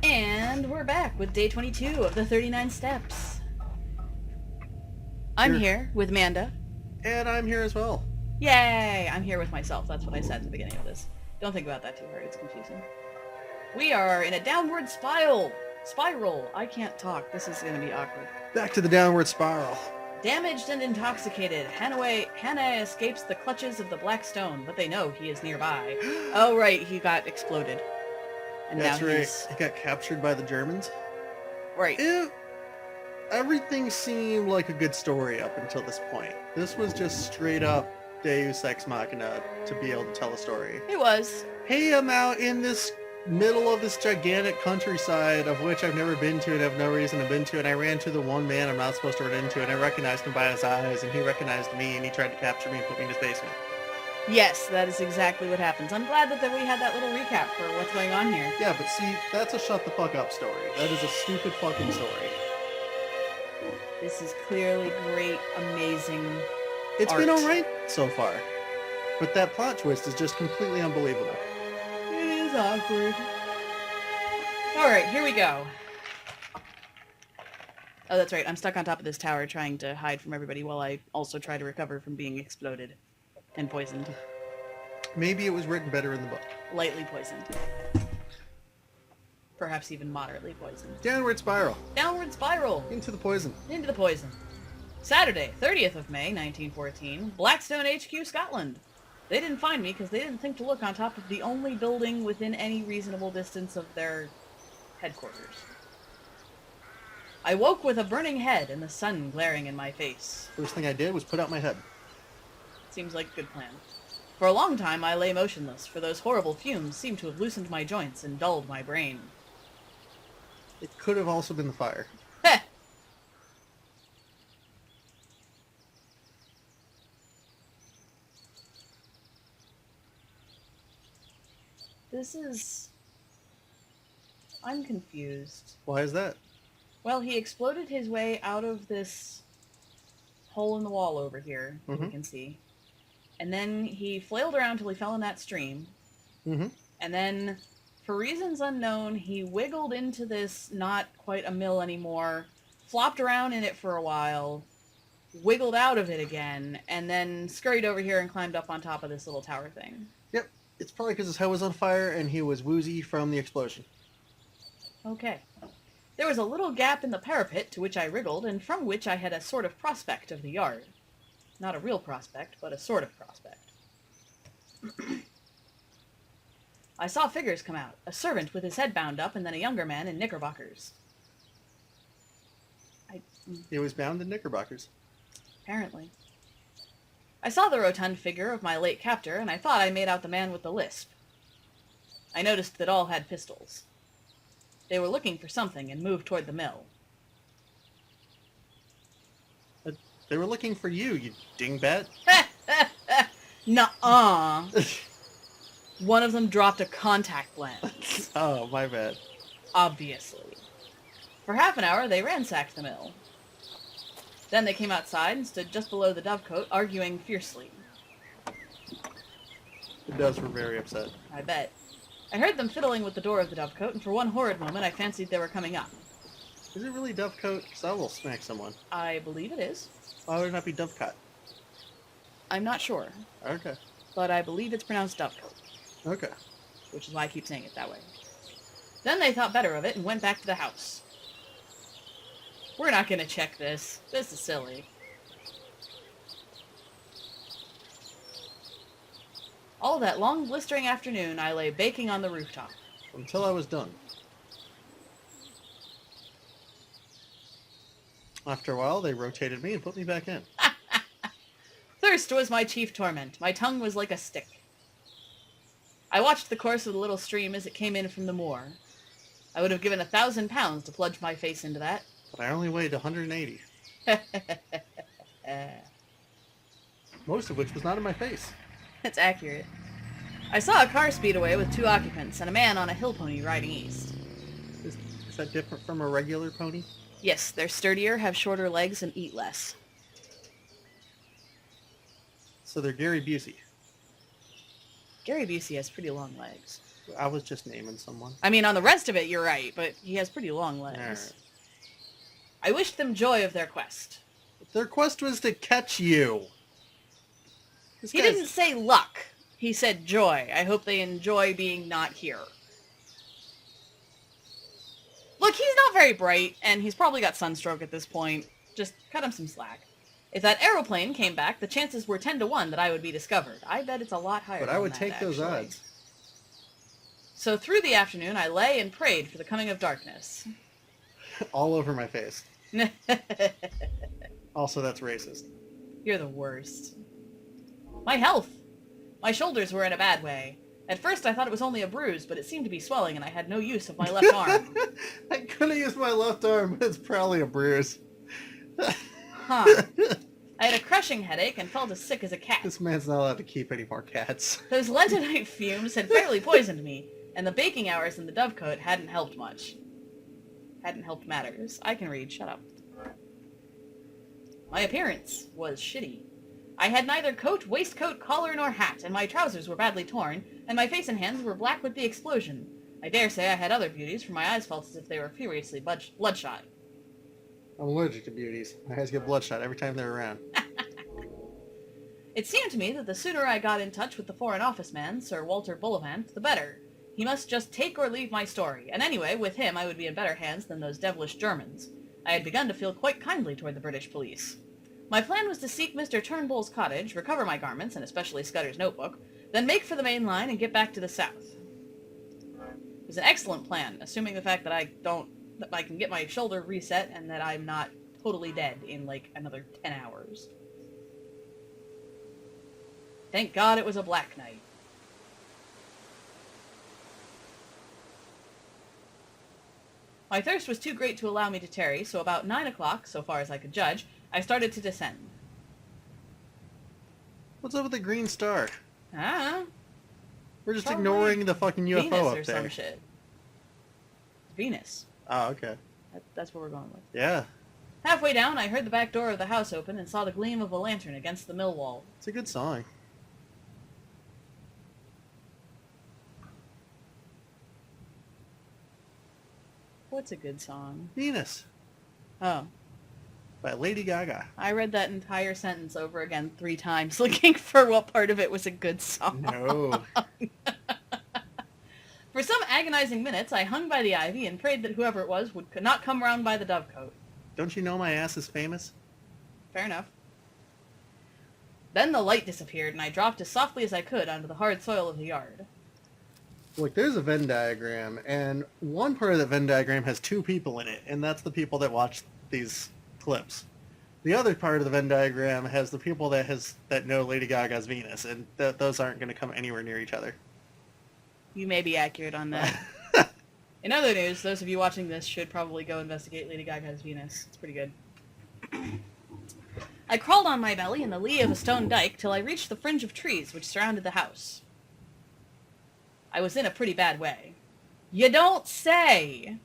And we're back with day 22 of the 39 steps. I'm here with Manda. And I'm here as well. Yay! I'm here with myself. That's what I said at the beginning of this. Don't think about that too hard. It's confusing. We are in a downward spiral. I can't talk. This is going to be awkward. Back to the downward spiral. Damaged and intoxicated, Hannah escapes the clutches of the Black Stone, but they know he is nearby. Oh, right. He got exploded. And That's now right. He got captured by the Germans. Right. Everything seemed like a good story up until this point. This was just straight up Deus Ex Machina to be able to tell a story. It was. Hey, I'm out in this middle of this gigantic countryside of which I've never been to and have no reason to been to, and I ran to the one man I'm not supposed to run into, and I recognized him by his eyes, and he recognized me, and he tried to capture me and put me in his basement. Yes, that is exactly what happens. I'm glad that we had that little recap for what's going on here. Yeah, but see, that's a shut the fuck up story. That is a stupid fucking story. This is clearly great, amazing It's art. been alright so far. But that plot twist is just completely unbelievable. It is awkward. Alright, here we go. Oh, that's right. I'm stuck on top of this tower trying to hide from everybody while I also try to recover from being exploded and poisoned. Maybe it was written better in the book. Lightly poisoned. Perhaps even moderately poisoned. Downward spiral. Downward spiral! Into the poison. Into the poison. Saturday, 30th of May, 1914, Blackstone HQ, Scotland. They didn't find me because they didn't think to look on top of the only building within any reasonable distance of their headquarters. I woke with a burning head and the sun glaring in my face. First thing I did was put out my head. Seems like a good plan. For a long time I lay motionless, for those horrible fumes seemed to have loosened my joints and dulled my brain. It could have also been the fire. Heh! This is... I'm confused. Why is that? Well, he exploded his way out of this hole in the wall over here, that you can see. And then he flailed around till he fell in that stream. Mm-hmm. And then, for reasons unknown, he wiggled into this not quite a mill anymore, flopped around in it for a while, wiggled out of it again, and then scurried over here and climbed up on top of this little tower thing. Yep. It's probably because his head was on fire and he was woozy from the explosion. Okay. There was a little gap in the parapet to which I wriggled, and from which I had a sort of prospect of the yard. Not a real prospect, but a sort of prospect. I saw figures come out, a servant with his head bound up, and then a younger man in knickerbockers. He was bound in knickerbockers. Apparently. I saw the rotund figure of my late captor, and I thought I made out the man with the lisp. I noticed that all had pistols. They were looking for something and moved toward the mill. They were looking for you, you dingbat. Nuh-uh. One of them dropped a contact lens. Oh, my bad. Obviously. For half an hour, they ransacked the mill. Then they came outside and stood just below the dovecote, arguing fiercely. The doves were very upset. I bet. I heard them fiddling with the door of the dovecote, and for one horrid moment I fancied they were coming up. Is it really dovecote? Because I will smack someone. I believe it is. Why would it not be dovecot? I'm not sure, Okay. but I believe it's pronounced dovecote, Okay. which is why I keep saying it that way. Then they thought better of it and went back to the house. We're not going to check this. This is silly. All that long, blistering afternoon, I lay baking on the rooftop. Until I was done. After a while, they rotated me and put me back in. Thirst was my chief torment. My tongue was like a stick. I watched the course of the little stream as it came in from the moor. I would have given £1,000 to plunge my face into that. But I only weighed 180. Most of which was not in my face. That's accurate. I saw a car speed away with 2 occupants and a man on a hill pony riding east. Is that different from a regular pony? Yes, they're sturdier, have shorter legs, and eat less. So they're Gary Busey. Gary Busey has pretty long legs. I was just naming someone. I mean, on the rest of it, you're right, but he has pretty long legs. Alright. I wish them joy of their quest. Their quest was to catch you. This He guy's- didn't say luck. He said joy. I hope they enjoy being not here. Look, he's not very bright, and he's probably got sunstroke at this point. Just cut him some slack. If that aeroplane came back, the chances were 10 to 1 that I would be discovered. I bet it's a lot higher But I than would that, take those actually. odds. So through the afternoon, I lay and prayed for the coming of darkness. All over my face. Also, that's racist. You're the worst. My health! My shoulders were in a bad way. At first I thought it was only a bruise, but it seemed to be swelling and I had no use of my left arm. I could have used my left arm, but it's probably a bruise. Huh. I had a crushing headache and felt as sick as a cat. This man's not allowed to keep any more cats. Those lentonite fumes had fairly poisoned me, and the baking hours in the dovecote hadn't helped much. Hadn't helped matters. I can read, shut up. My appearance was shitty. I had neither coat, waistcoat, collar, nor hat, and my trousers were badly torn, and my face and hands were black with the explosion. I dare say I had other beauties, for my eyes felt as if they were furiously bloodshot. I'm allergic to beauties. My eyes get bloodshot every time they're around. It seemed to me that the sooner I got in touch with the Foreign Office man, Sir Walter Bullivant, the better. He must just take or leave my story, and anyway, with him I would be in better hands than those devilish Germans. I had begun to feel quite kindly toward the British police. My plan was to seek Mr. Turnbull's cottage, recover my garments, and especially Scudder's notebook, then make for the main line and get back to the south. It was an excellent plan, assuming the fact that I can get my shoulder reset and that I'm not totally dead in like another 10 hours. Thank God it was a black night. My thirst was too great to allow me to tarry, so about 9 o'clock, so far as I could judge, I started to descend. What's up with the green star? Ah, We're just Probably ignoring the fucking UFO Venus or up some there. shit. Venus. Oh, okay. That's what we're going with. Yeah. Halfway down, I heard the back door of the house open and saw the gleam of a lantern against the mill wall. It's a good song. What's a good song? Venus Oh, by Lady Gaga. I read that entire sentence over again 3 times, looking for what part of it was a good song. No. For some agonizing minutes, I hung by the ivy and prayed that whoever it was would not come round by the dovecote. Don't you know my ass is famous? Fair enough. Then the light disappeared, and I dropped as softly as I could onto the hard soil of the yard. Look, there's a Venn diagram, and one part of the Venn diagram has 2 people in it, and that's the people that watch these clips. The other part of the Venn diagram has the people that know Lady Gaga's Venus, and those aren't going to come anywhere near each other. You may be accurate on that. In other news, those of you watching this should probably go investigate Lady Gaga's Venus. It's pretty good. I crawled on my belly in the lee of a stone dike till I reached the fringe of trees which surrounded the house. I was in a pretty bad way. You don't say!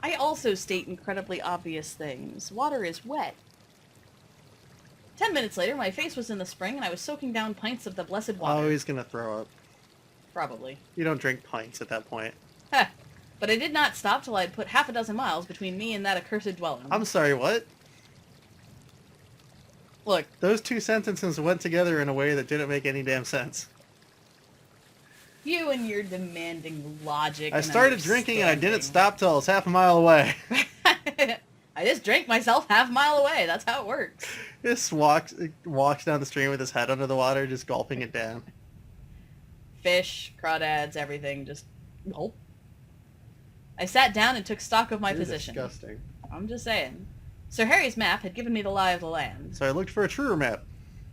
I also state incredibly obvious things. Water is wet. 10 minutes later, my face was in the spring and I was soaking down pints of the blessed water. Oh, he's going to throw up. Probably. You don't drink pints at that point. Heh. But I did not stop till I had put half a dozen miles between me and that accursed dwelling. I'm sorry, what? Look, Those 2 sentences went together in a way that didn't make any damn sense. you and your demanding logic. I and started drinking and I didn't understanding. stop till I was half a mile away. I just drank myself half a mile away. That's how it works. Just walks down the stream with his head under the water, just gulping it down. Fish, crawdads, everything. Just gulp. I sat down and took stock of my You're position. disgusting. I'm just saying. Sir Harry's map had given me the lie of the land. So I looked for a truer map.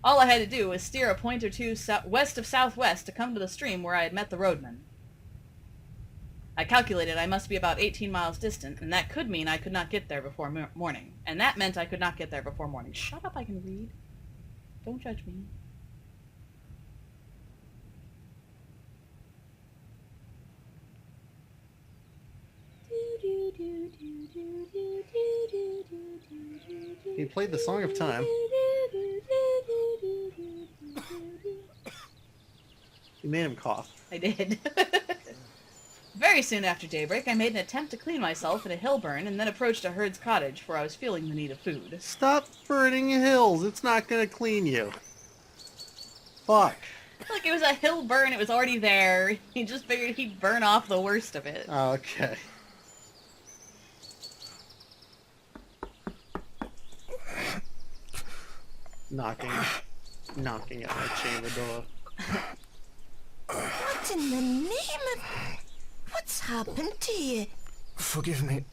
All I had to do was steer a point or two west of southwest to come to the stream where I had met the roadman. I calculated I must be about 18 miles distant, and that could mean I could not get there before morning. And that meant I could not get there before morning. Shut up, I can read. Don't judge me. He played the Song of Time. You made him cough. I did. Very soon after daybreak, I made an attempt to clean myself in a hill burn and then approached a herd's cottage, for I was feeling the need of food. Stop burning hills. It's not gonna clean you. Fuck. Like, it was a hill burn, it was already there. He just figured he'd burn off the worst of it. Okay. Knocking at my chamber door. What in the name of... What's happened to you? Forgive me.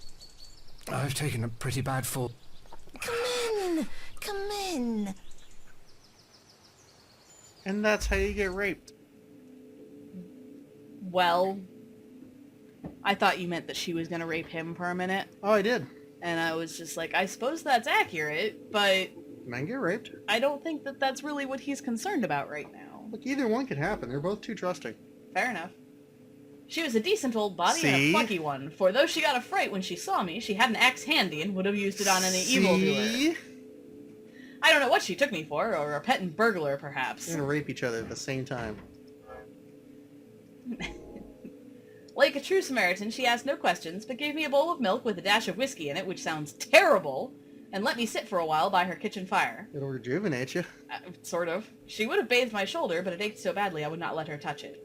I've taken a pretty bad fall. Come in. Come in. And that's how you get raped. Well, I thought you meant that she was gonna rape him for a minute. Oh, I did. And I was just like, I suppose that's accurate, but Men get raped. I don't think that that's really what he's concerned about right now. Look, either one could happen. They're both too trusting. Fair enough. She was a decent old body and See? a plucky one, for though she got a fright when she saw me, she had an axe handy and would have used it on any evildoer. See? I don't know what she took me for, or a pet burglar, perhaps. They're gonna rape each other at the same time. Like a true Samaritan, she asked no questions, but gave me a bowl of milk with a dash of whiskey in it, which sounds terrible, and let me sit for a while by her kitchen fire. It'll rejuvenate you. Sort of. She would have bathed my shoulder, but it ached so badly I would not let her touch it.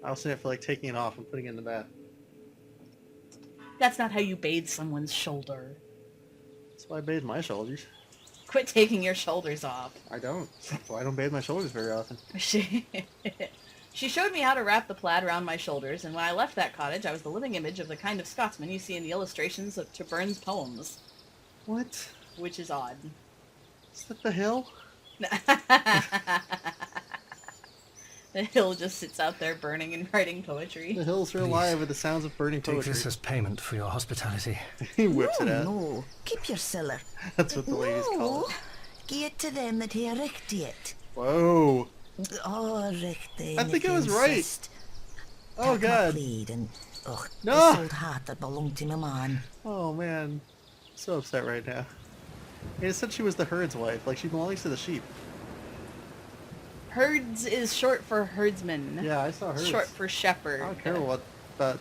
I also didn't feel like taking it off and putting it in the bath. That's not how you bathe someone's shoulder. That's why I bathe my shoulders. Quit taking your shoulders off. I don't. That's why I don't bathe my shoulders very often. She showed me how to wrap the plaid around my shoulders, and when I left that cottage, I was the living image of the kind of Scotsman you see in the illustrations to Burns' poems. What? Which is odd. Is that the hill? The hill just sits out there burning and writing poetry. The hills are alive with the sounds of burning Take poetry. this as payment for your hospitality. He whips it Oh, out. no. Keep your siller. That's what the ladies call No. it. Give it to them that hae richt it. Whoa. Oh, richt they. I think I was right. Oh, Take my God. plaid and, No. this old hat that belonged to my man. Oh, man. So upset right now. It said she was the herd's wife. Like, she belongs to the sheep. Herds is short for herdsman. Yeah, I saw herds. Short for shepherd. I don't care what, but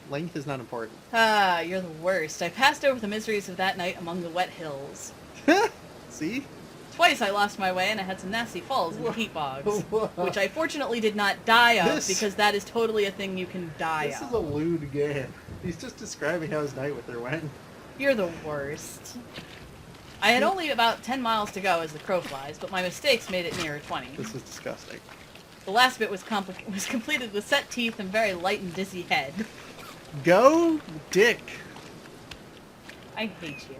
length is not important. Ah, you're the worst. I passed over the miseries of that night among the wet hills. See? Twice I lost my way and I had some nasty falls in the peat bogs, Whoa. which I fortunately did not die of, This- because that is totally a thing you can die This of. is a lewd game. He's just describing how his night with her went. You're the worst. I had only about 10 miles to go as the crow flies, but my mistakes made it nearer 20. This is disgusting. The last bit was completed with set teeth and very light and dizzy head. Go, Dick. I hate you.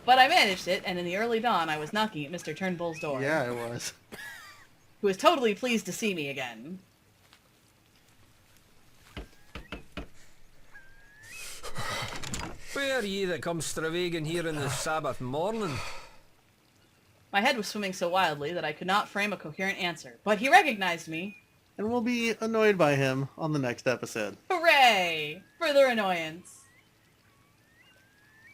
But I managed it, and in the early dawn I was knocking at Mr. Turnbull's door. Yeah, it was. Who was totally pleased to see me again. Where are ye that come stravaiging here in the Sabbath morning? My head was swimming so wildly that I could not frame a coherent answer, but he recognized me. And we'll be annoyed by him on the next episode. Hooray! Further annoyance.